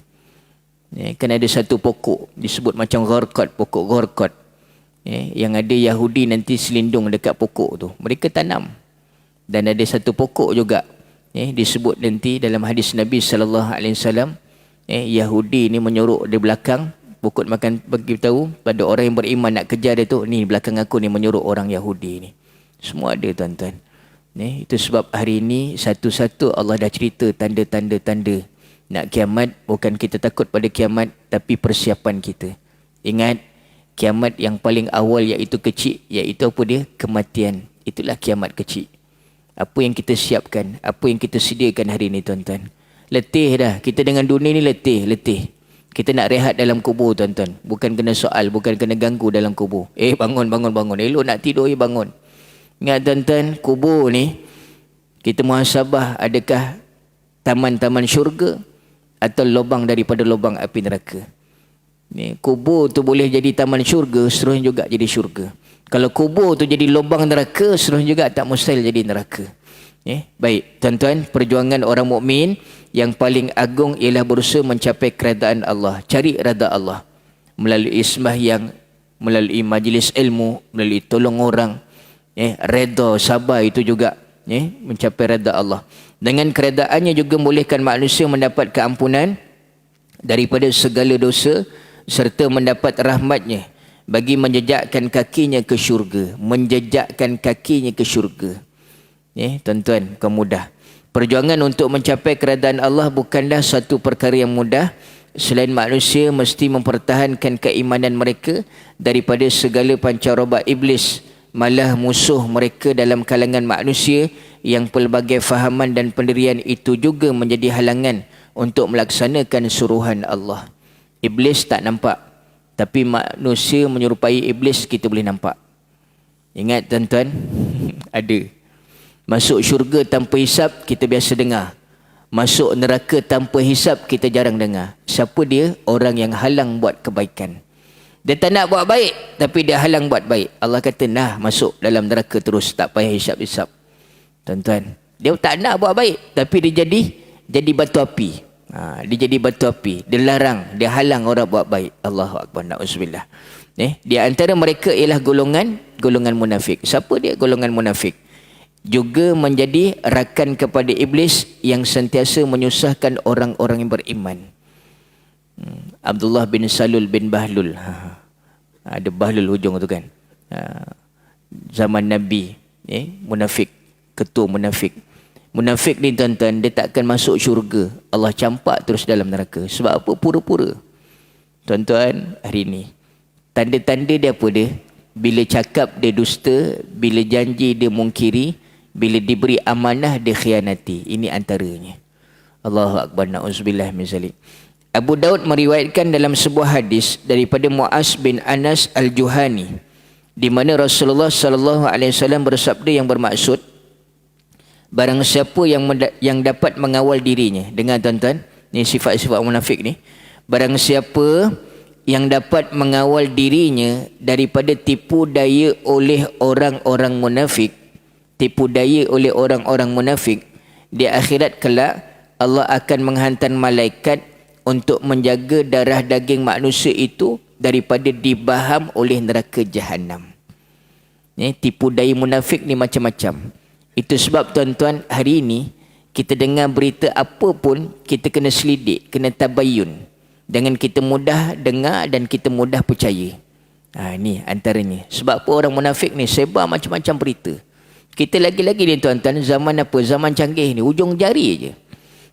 Kan ada satu pokok disebut macam gharqad, pokok gharqad. Yang ada Yahudi nanti selindung dekat pokok tu. Mereka tanam. Dan ada satu pokok juga disebut nanti dalam hadis Nabi SAW, Yahudi ni menyorok di belakang pokok makan, bagi tahu pada orang yang beriman nak kejar dia tu, ni belakang aku ni menyorok orang Yahudi ni. Semua ada, tuan-tuan. Itu sebab hari ini satu-satu Allah dah cerita tanda-tanda nak kiamat. Bukan kita takut pada kiamat, tapi persiapan kita. Ingat, kiamat yang paling awal iaitu kecil, iaitu apa dia? Kematian. Itulah kiamat kecil. Apa yang kita siapkan, apa yang kita sediakan hari ini, tuan-tuan. Letih dah. Kita dengan dunia ni letih. Kita nak rehat dalam kubur, tuan-tuan. Bukan kena soal, bukan kena ganggu dalam kubur. Bangun. Elok nak tidur, bangun. Ingat, tuan-tuan, kubur ni, kita muhasabah adakah taman-taman syurga atau lubang daripada lubang api neraka. Kubur tu boleh jadi taman syurga, seterusnya juga jadi syurga. Kalau kubur tu jadi lubang neraka, seterusnya juga tak mustahil jadi neraka. Baik, tuan-tuan, perjuangan orang mukmin yang paling agung ialah berusaha mencapai keredaan Allah. Cari redha Allah melalui sembahyang, melalui majlis ilmu, melalui tolong orang. Redha, sabar itu juga mencapai redha Allah. Dengan keredaannya juga membolehkan manusia mendapat keampunan daripada segala dosa serta mendapat rahmatnya bagi menjejakkan kakinya ke syurga. Menjejakkan kakinya ke syurga. Tuan-tuan, bukan mudah. Perjuangan untuk mencapai keredaan Allah bukanlah satu perkara yang mudah. Selain manusia mesti mempertahankan keimanan mereka daripada segala pancaroba iblis, malah musuh mereka dalam kalangan manusia yang pelbagai fahaman dan pendirian itu juga menjadi halangan untuk melaksanakan suruhan Allah. Iblis tak nampak, tapi manusia menyerupai iblis kita boleh nampak. Ingat tuan-tuan, ada. Masuk syurga tanpa hisap kita biasa dengar. Masuk neraka tanpa hisap kita jarang dengar. Siapa dia? Orang yang halang buat kebaikan. Dia tak nak buat baik, tapi dia halang buat baik. Allah kata, nah masuk dalam neraka terus, tak payah hisap-hisap. Tuan-tuan, dia tak nak buat baik, tapi dia jadi batu api. Dia jadi batu api. Dia larang, dia halang orang buat baik. Allahu Akbar, na'udzubillah. Di antara mereka ialah golongan munafik. Siapa dia? Golongan munafik. Juga menjadi rakan kepada iblis yang sentiasa menyusahkan orang-orang yang beriman. Abdullah bin Salul bin Bahlul. Ada Bahlul hujung tu kan. Zaman Nabi, munafik, ketua munafik. Munafik ni tuan-tuan, dia takkan masuk syurga. Allah campak terus dalam neraka. Sebab apa? Pura-pura. Tuan-tuan, hari ni tanda-tanda dia apa dia? Bila cakap dia dusta, bila janji dia mungkiri, bila diberi amanah dia khianati. Ini antaranya. Allahu Akbar, na'udzubillah min zalik. Abu Daud meriwayatkan dalam sebuah hadis daripada Muaz bin Anas Al-Juhani, di mana Rasulullah sallallahu alaihi wasallam bersabda yang bermaksud, barang siapa yang dapat mengawal dirinya, dengan tuan-tuan, ni sifat-sifat munafik ni, barang siapa yang dapat mengawal dirinya daripada tipu daya oleh orang-orang munafik, tipu daya oleh orang-orang munafik, di akhirat kelak Allah akan menghantar malaikat untuk menjaga darah daging manusia itu daripada dibaham oleh neraka Jahannam. Tipu daya munafik ni macam-macam. Itu sebab tuan-tuan, hari ini kita dengar berita apa pun kita kena selidik, kena tabayun. Jangan kita mudah dengar dan kita mudah percaya. Ini antaranya. Sebab apa orang munafik ni sebar macam-macam berita. Kita lagi-lagi ni tuan-tuan, zaman apa? Zaman canggih ni, ujung jari je.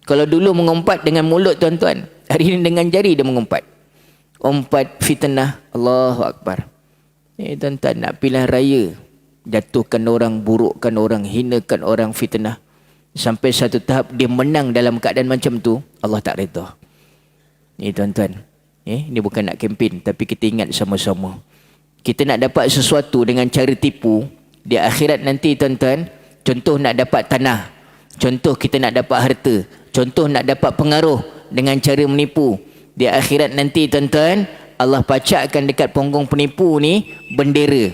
Kalau dulu mengumpat dengan mulut tuan-tuan, hari ini dengan jari dia mengumpat. Umpat fitnah, Allahu Akbar. Tuan-tuan, nak pilihan raya, jatuhkan orang, burukkan orang, hinakan orang, fitnah. Sampai satu tahap dia menang dalam keadaan macam tu, Allah tak redha. Ni tuan-tuan, ni bukan nak kempen, tapi kita ingat sama-sama. Kita nak dapat sesuatu dengan cara tipu, di akhirat nanti tuan-tuan, contoh nak dapat tanah, contoh kita nak dapat harta, contoh nak dapat pengaruh dengan cara menipu. Di akhirat nanti tuan-tuan, Allah pacakkan dekat punggung penipu ni bendera.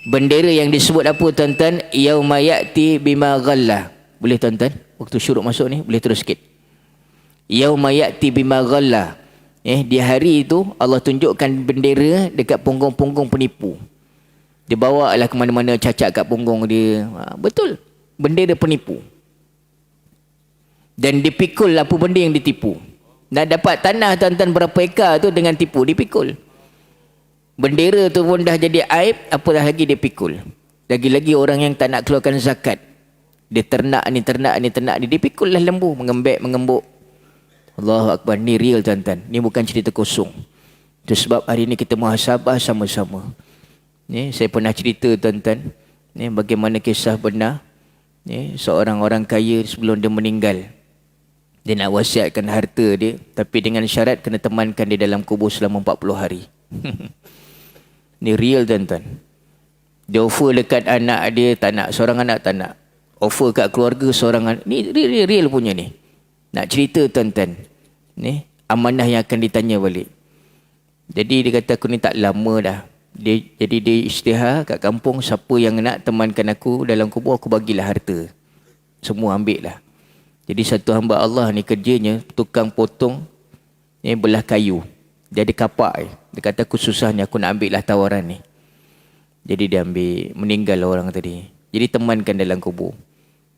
Bendera yang disebut apa tuan-tuan? Yauma ya'ti bima ghalla. Boleh tuan-tuan? Waktu syuruk masuk ni, boleh terus sikit. Yauma ya'ti bima ghalla. Di hari itu Allah tunjukkan bendera dekat punggung-punggung penipu. Dia bawa lah ke mana-mana, cacat kat punggung dia. Betul. Bendera penipu. Dan dipikul apa benda yang ditipu. Nak dapat tanah tuan-tuan berapa ekar tu dengan tipu, dipikul. Bendera tu pun dah jadi aib, apalah lagi dia pikul. Lagi-lagi orang yang tak nak keluarkan zakat. Dia ternak ni, dia pikul lah lembu, mengembuk. Allahu Akbar, ni real tuan-tuan. Ni bukan cerita kosong. Itu sebab hari ni kita muhasabah sama-sama. Saya pernah cerita tuan-tuan, bagaimana kisah benar. Seorang orang kaya sebelum dia meninggal, dia nak wasiatkan harta dia, tapi dengan syarat kena temankan dia dalam kubur selama 40 hari. Ni real tuan-tuan. Dia offer dekat anak dia, tak nak. Seorang anak tak nak. Offer kat keluarga seorang anak. Ni real punya ni. Nak cerita tuan-tuan, amanah yang akan ditanya balik. Jadi dia kata, aku ni tak lama dah. Jadi dia isytihar kat kampung, siapa yang nak temankan aku dalam kubur, aku bagilah harta. Semua ambil lah. Jadi satu hamba Allah ni kerjanya tukang potong belah kayu. Dia ada kapak. Dia kata, aku susah ni, aku nak ambil lah tawaran ni. Jadi dia ambil, meninggal orang tadi. Jadi temankan dalam kubur.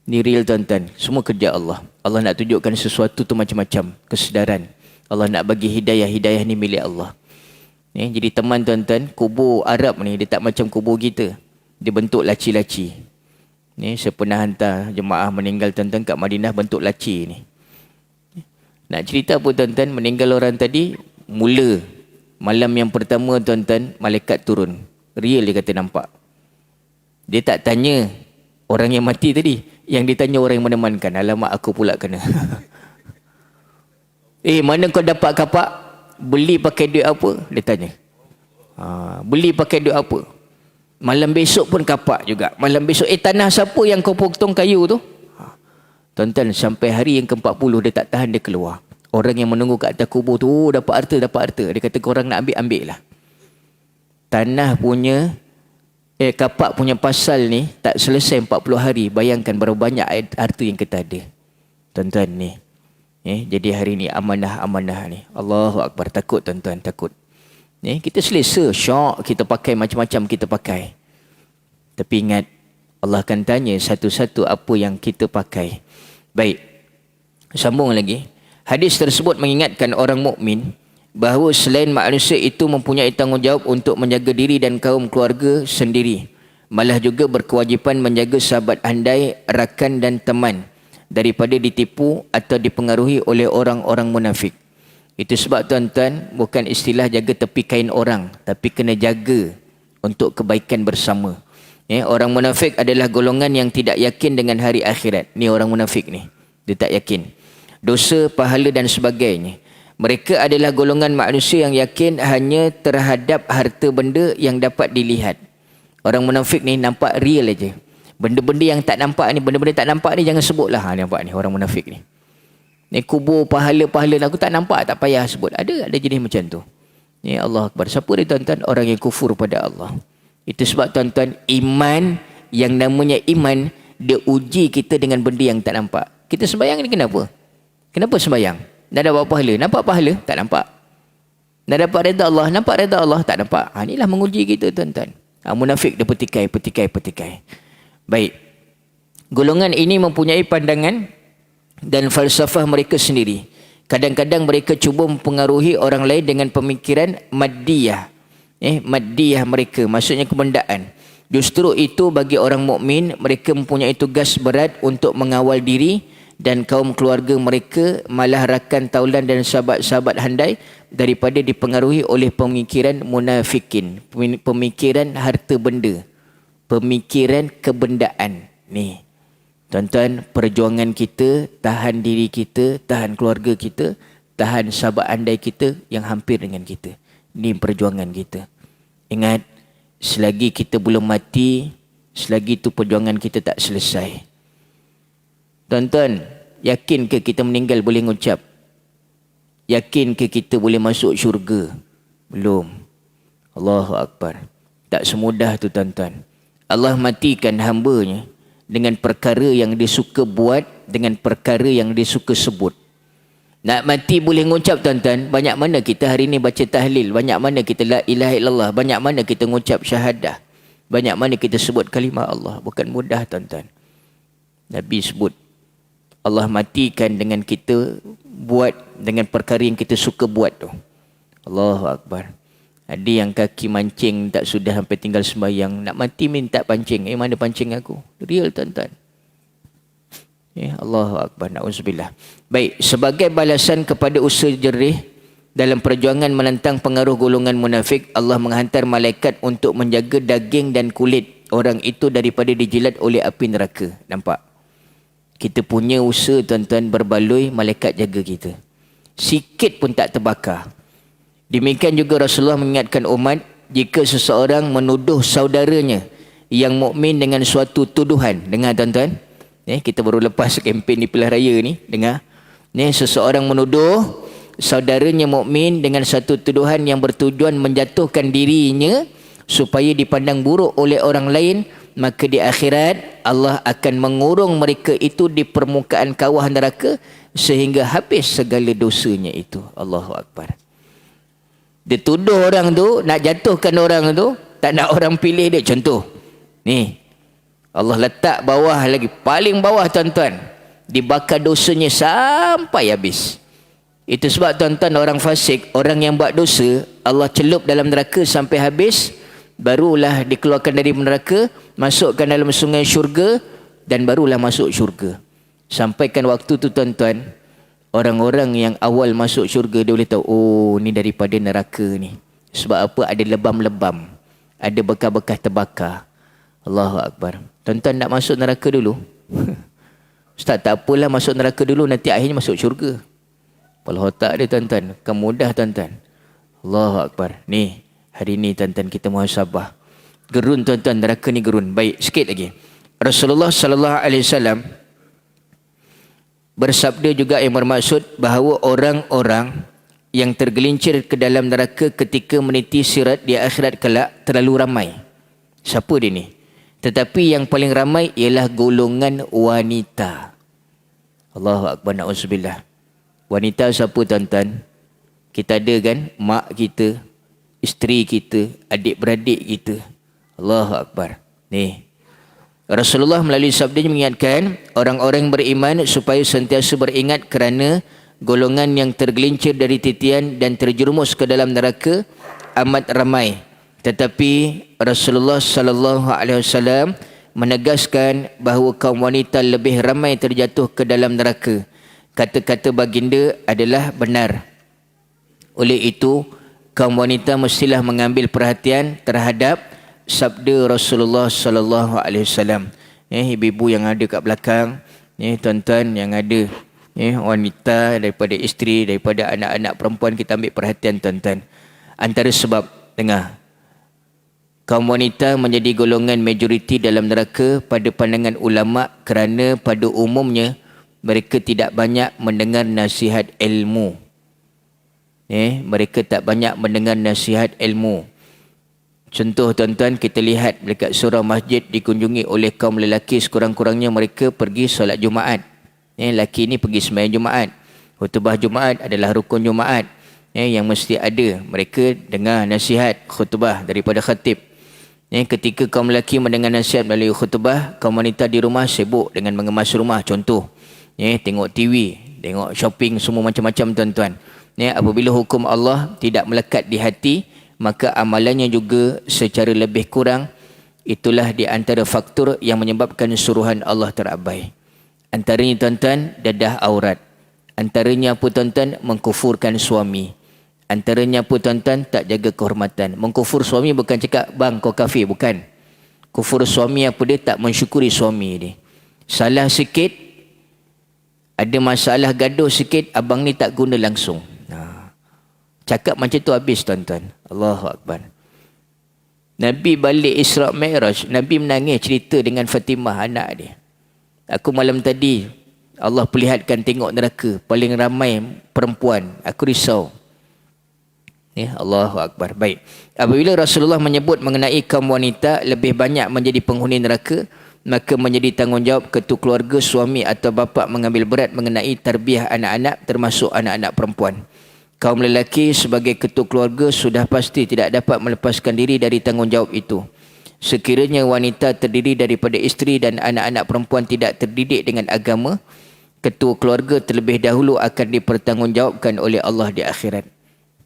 Ni real tuan-tuan, semua kerja Allah. Allah nak tunjukkan sesuatu tu macam-macam, kesedaran. Allah nak bagi hidayah, hidayah ni milik Allah. Jadi teman tuan-tuan, kubur Arab ni dia tak macam kubur kita. Dia bentuk laci-laci. Ni saya pernah hantar jemaah meninggal tuan-tuan kat Madinah bentuk laci ni. Nak cerita apa tuan-tuan, meninggal orang tadi, mula malam yang pertama tuan-tuan, malaikat turun. Real dia kata nampak. Dia tak tanya orang yang mati tadi. Yang ditanya orang yang menemankan. Alamak aku pula kena. Mana kau dapat kapak? Beli pakai duit apa? Dia tanya. Beli pakai duit apa? Malam besok pun kapak juga. Malam besok, tanah siapa yang kau potong kayu tu? Tuan-tuan, sampai hari yang ke-40 dia tak tahan, dia keluar. Orang yang menunggu kat atas kubur tu, dapat harta, dapat harta. Dia kata korang nak ambil, ambil lah. Tanah punya, kapak punya pasal ni tak selesai 40 hari. Bayangkan berapa banyak harta yang kita ada. Tuan-tuan ni. Jadi hari ni amanah-amanah ni. Allahu Akbar. Takut tuan-tuan, takut. Kita selesa, syok, kita pakai macam-macam kita pakai. Tapi ingat, Allah akan tanya satu-satu apa yang kita pakai. Baik. Sambung lagi. Hadis tersebut mengingatkan orang mukmin bahawa selain manusia itu mempunyai tanggungjawab untuk menjaga diri dan kaum keluarga sendiri. Malah juga berkewajipan menjaga sahabat handai, rakan dan teman daripada ditipu atau dipengaruhi oleh orang-orang munafik. Itu sebab tuan-tuan, bukan istilah jaga tepi kain orang, tapi kena jaga untuk kebaikan bersama. Orang munafik adalah golongan yang tidak yakin dengan hari akhirat. Ni orang munafik ni. Dia tak yakin. Dosa, pahala dan sebagainya. Mereka adalah golongan manusia yang yakin hanya terhadap harta benda yang dapat dilihat. Orang munafik ni nampak real aja. Benda-benda yang tak nampak ni, benda-benda tak nampak ni jangan sebutlah. Nampak ni orang munafik ni. Ni kubur pahala-pahala aku tak nampak, tak payah sebut. Ada jenis macam tu. Ni Allah Akbar. Siapa dia tuan-tuan? Orang yang kufur pada Allah. Itu sebab tuan-tuan, iman yang namanya iman, dia uji kita dengan benda yang tak nampak. Kita sembahyang ni kenapa? Kenapa sembahyang? Nak dapat pahala. Nampak pahala? Tak nampak. Nak dapat redha Allah? Nampak redha Allah? Tak nampak. Inilah menguji kita tuan-tuan. Munafik dia petikai. Baik. Golongan ini mempunyai pandangan dan falsafah mereka sendiri. Kadang-kadang mereka cuba mempengaruhi orang lain dengan pemikiran maddiyah. Maddiyah mereka, maksudnya kebendaan. Justru itu bagi orang mukmin, mereka mempunyai tugas berat untuk mengawal diri dan kaum keluarga mereka, malah rakan taulan dan sahabat-sahabat handai daripada dipengaruhi oleh pemikiran munafikin, pemikiran harta benda, pemikiran kebendaan. Ni tuan-tuan, perjuangan kita, tahan diri kita, tahan keluarga kita, tahan sahabat andai kita yang hampir dengan kita. Ini perjuangan kita. Ingat, selagi kita belum mati, selagi itu perjuangan kita tak selesai. Tuan-tuan, yakin ke kita meninggal boleh ngucap? Yakin ke kita boleh masuk syurga? Belum. Allahu Akbar. Tak semudah tu tuan-tuan. Allah matikan hamba-Nya dengan perkara yang dia suka buat, dengan perkara yang dia suka sebut. Nak mati boleh ngucap tuan-tuan. Banyak mana kita hari ni baca tahlil, banyak mana kita la ilaha illallah, banyak mana kita ngucap syahadah, banyak mana kita sebut kalimah Allah. Bukan mudah tuan-tuan. Nabi sebut Allah matikan dengan kita buat dengan perkara yang kita suka buat tu. Allahu Akbar. Ada yang kaki mancing tak sudah sampai tinggal sembahyang. Nak mati minta pancing. Mana pancing aku? Real tuan-tuan. Allahu Akbar. Na'udzubillah. Baik. Sebagai balasan kepada usaha jerih dalam perjuangan menentang pengaruh golongan munafik, Allah menghantar malaikat untuk menjaga daging dan kulit orang itu daripada dijilat oleh api neraka. Nampak? Kita punya usaha tuan-tuan berbaloi, malaikat jaga kita. Sikit pun tak terbakar. Demikian juga Rasulullah mengingatkan umat, jika seseorang menuduh saudaranya yang mukmin dengan suatu tuduhan. Dengar tuan-tuan. Kita baru lepas kempen di pilihan raya ni. Dengar. Seseorang menuduh saudaranya mukmin dengan satu tuduhan yang bertujuan menjatuhkan dirinya supaya dipandang buruk oleh orang lain, maka di akhirat Allah akan mengurung mereka itu di permukaan kawah neraka sehingga habis segala dosanya itu. Allahu Akbar. Dia tuduh orang tu, nak jatuhkan orang tu, tak nak orang pilih dia. Contoh, ni Allah letak bawah lagi, paling bawah tuan-tuan, dibakar dosanya sampai habis. Itu sebab tuan-tuan, orang fasik, orang yang buat dosa, Allah celup dalam neraka sampai habis, barulah dikeluarkan dari neraka, masukkan dalam sungai syurga, dan barulah masuk syurga. Sampaikan waktu tu tuan-tuan, orang-orang yang awal masuk syurga dia boleh tahu, oh ni daripada neraka ni. Sebab apa? Ada lebam-lebam, ada bekas-bekas terbakar. Allahu Akbar. Tuan-tuan nak masuk neraka dulu? Ustaz, tak apalah masuk neraka dulu, nanti akhirnya masuk syurga. Kepala otak dia tuan-tuan, kan mudah tuan-tuan. Allahu Akbar. Ni, hari ni tuan-tuan kita muhasabah. Gerun tuan-tuan, neraka ni gerun. Baik, sikit lagi. Rasulullah sallallahu alaihi wasallam bersabda juga yang bermaksud bahawa orang-orang yang tergelincir ke dalam neraka ketika meniti sirat di akhirat kelak terlalu ramai. Siapa dia ni? Tetapi yang paling ramai ialah golongan wanita. Allahu Akbar, na'udzubillah. Wanita siapa tuan-tuan? Kita ada kan mak kita, isteri kita, adik-beradik kita. Allahu Akbar. Ni, Rasulullah melalui sabdanya mengingatkan orang-orang beriman supaya sentiasa beringat kerana golongan yang tergelincir dari titian dan terjerumus ke dalam neraka amat ramai. Tetapi Rasulullah sallallahu alaihi wasallam menegaskan bahawa kaum wanita lebih ramai terjatuh ke dalam neraka. Kata-kata baginda adalah benar. Oleh itu, kaum wanita mestilah mengambil perhatian terhadap sabda Rasulullah sallallahu alaihi wasallam. Ibu-ibu yang ada kat belakang, tuan-tuan yang ada wanita, daripada isteri, daripada anak-anak perempuan, kita ambil perhatian tuan-tuan. Antara sebab, dengar, kaum wanita menjadi golongan majoriti dalam neraka pada pandangan ulama kerana pada umumnya mereka tidak banyak mendengar nasihat ilmu. Mereka tak banyak mendengar nasihat ilmu. Contoh tuan-tuan, kita lihat dekat surau masjid dikunjungi oleh kaum lelaki, sekurang-kurangnya mereka pergi solat Jumaat. Lelaki ni pergi sembahyang Jumaat. Khutbah Jumaat adalah rukun Jumaat. Yang mesti ada. Mereka dengar nasihat khutbah daripada khatib. Ketika kaum lelaki mendengar nasihat melalui khutbah, kaum wanita di rumah sibuk dengan mengemas rumah. Contoh, tengok TV, tengok shopping, semua macam-macam tuan-tuan. Apabila hukum Allah tidak melekat di hati, maka amalannya juga secara lebih kurang. Itulah di antara faktor yang menyebabkan suruhan Allah terabai. Antaranya tuan-tuan, dadah aurat. Antaranya apa tuan-tuan? Mengkufurkan suami. Antaranya apa tuan-tuan? Tak jaga kehormatan. Mengkufur suami bukan cakap, bang kau kafir, bukan. Kufur suami apa dia? Tak mensyukuri suami dia. Salah sikit, ada masalah gaduh sikit, abang ni tak guna langsung. Cakap macam tu habis tuan-tuan. Allahu Akbar. Nabi balik Isra' Mi'raj, Nabi menangis cerita dengan Fatimah, anak dia. Aku malam tadi, Allah perlihatkan tengok neraka, paling ramai perempuan. Aku risau. Allahu Akbar. Baik. Apabila Rasulullah menyebut mengenai kaum wanita lebih banyak menjadi penghuni neraka, maka menjadi tanggungjawab ketua keluarga, suami atau bapa mengambil berat mengenai tarbiyah anak-anak, termasuk anak-anak perempuan. Kaum lelaki sebagai ketua keluarga sudah pasti tidak dapat melepaskan diri dari tanggungjawab itu. Sekiranya wanita terdiri daripada isteri dan anak-anak perempuan tidak terdidik dengan agama, ketua keluarga terlebih dahulu akan dipertanggungjawabkan oleh Allah di akhirat.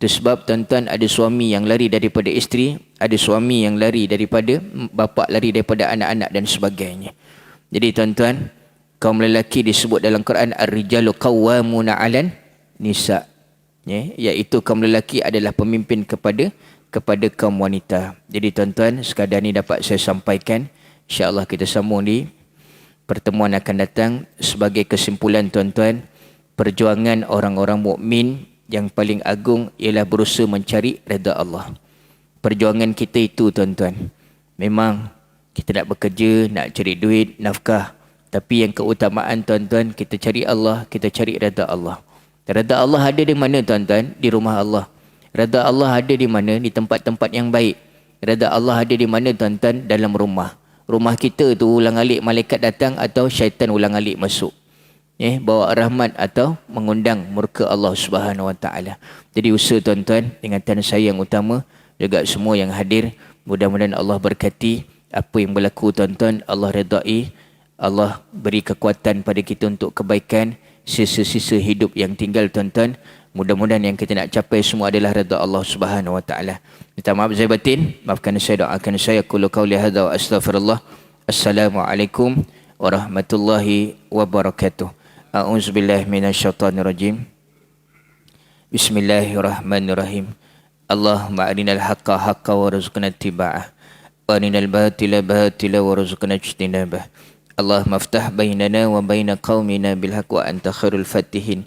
Itu sebab tuan-tuan, ada suami yang lari daripada isteri, ada suami yang lari daripada bapa, lari daripada anak-anak dan sebagainya. Jadi tuan-tuan, kaum lelaki disebut dalam Quran ar-rijalu qawwamuna 'alan nisa'. Iaitu kaum lelaki adalah pemimpin kepada kaum wanita. Jadi tuan-tuan, sekadar ni dapat saya sampaikan. InsyaAllah kita sambung di pertemuan akan datang. Sebagai kesimpulan tuan-tuan, perjuangan orang-orang mukmin yang paling agung ialah berusaha mencari redha Allah. Perjuangan kita itu tuan-tuan, memang kita nak bekerja, nak cari duit, nafkah. Tapi yang keutamaan tuan-tuan, kita cari Allah, kita cari redha Allah. Redha Allah ada di mana tuan-tuan? Di rumah Allah. Redha Allah ada di mana? Di tempat-tempat yang baik. Redha Allah ada di mana tuan-tuan? Dalam rumah. Rumah kita tu ulang-alik malaikat datang atau syaitan ulang-alik masuk. Bawa rahmat atau mengundang murka Allah Subhanahu Wa Taala. Jadi usaha tuan-tuan, ingatan saya yang utama, juga semua yang hadir, mudah-mudahan Allah berkati apa yang berlaku tuan-tuan, Allah redai, Allah beri kekuatan pada kita untuk kebaikan sisa-sisa hidup yang tinggal tuan-tuan. Mudah-mudahan yang kita nak capai semua adalah redha Allah Subhanahu Wa Taala. Minta maaf zahir batin, maafkan saya, doakan saya. Qulu qauli hadza wa astaghfirullah. Assalamualaikum warahmatullahi wabarakatuh. A'udzubillahi minasyaitonirrajim. Bismillahirrahmanirrahim. Allahumma arinal haqqa haqqa warzuqna ittiba'ah wa arinal batila batila warzuqna ijtinabah. Allahumma aftah bainana wa baina qaumina bil haqq wa anta khairul fatihin.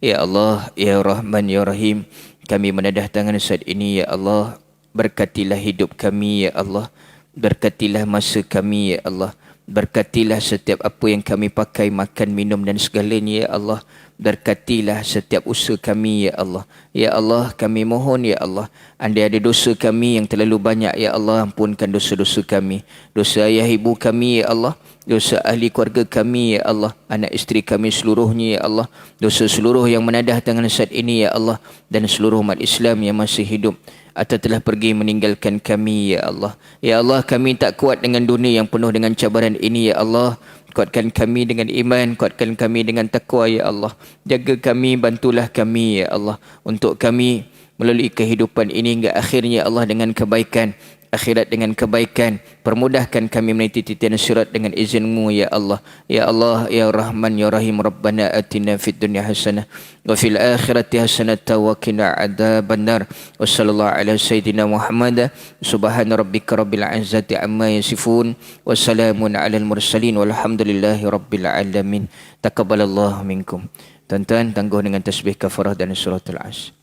Ya Allah, ya Rahman, ya Rahim, kami menadah tangan saat ini, ya Allah. Berkatilah hidup kami, ya Allah. Berkatilah masa kami, ya Allah. Berkatilah setiap apa yang kami pakai, makan, minum dan segalanya, ya Allah. Berkatilah setiap usaha kami, ya Allah. Ya Allah, kami mohon, ya Allah, andai ada dosa kami yang terlalu banyak, ya Allah, ampunkan dosa-dosa kami. Dosa ayah ibu kami, ya Allah. Dosa ahli keluarga kami, ya Allah. Anak isteri kami seluruhnya, ya Allah. Dosa seluruh yang menadah tangan saat ini, ya Allah. Dan seluruh umat Islam yang masih hidup atau telah pergi meninggalkan kami, ya Allah. Ya Allah, kami tak kuat dengan dunia yang penuh dengan cabaran ini, ya Allah. Kuatkan kami dengan iman, kuatkan kami dengan takwa, ya Allah. Jaga kami, bantulah kami, ya Allah, untuk kami melalui kehidupan ini hingga akhirnya, ya Allah, dengan kebaikan, akhirat dengan kebaikan. Permudahkan kami meniti titian sirat dengan izin-Mu, ya Allah. Ya Allah, ya Rahman, ya Rahim, Rabbana atina fid dunya hasanah wa fil akhirati hasanah wa qina adzabannar. Wa sallallahu ala sayyidina Muhammad. Subhana rabbika rabbil izzati amma yasifun wa salamun alal mursalin walhamdulillahi rabbil alamin. Taqabbalallahu minkum. Tuan-tuan, tangguh dengan tasbih kafarah dan suratul Asr.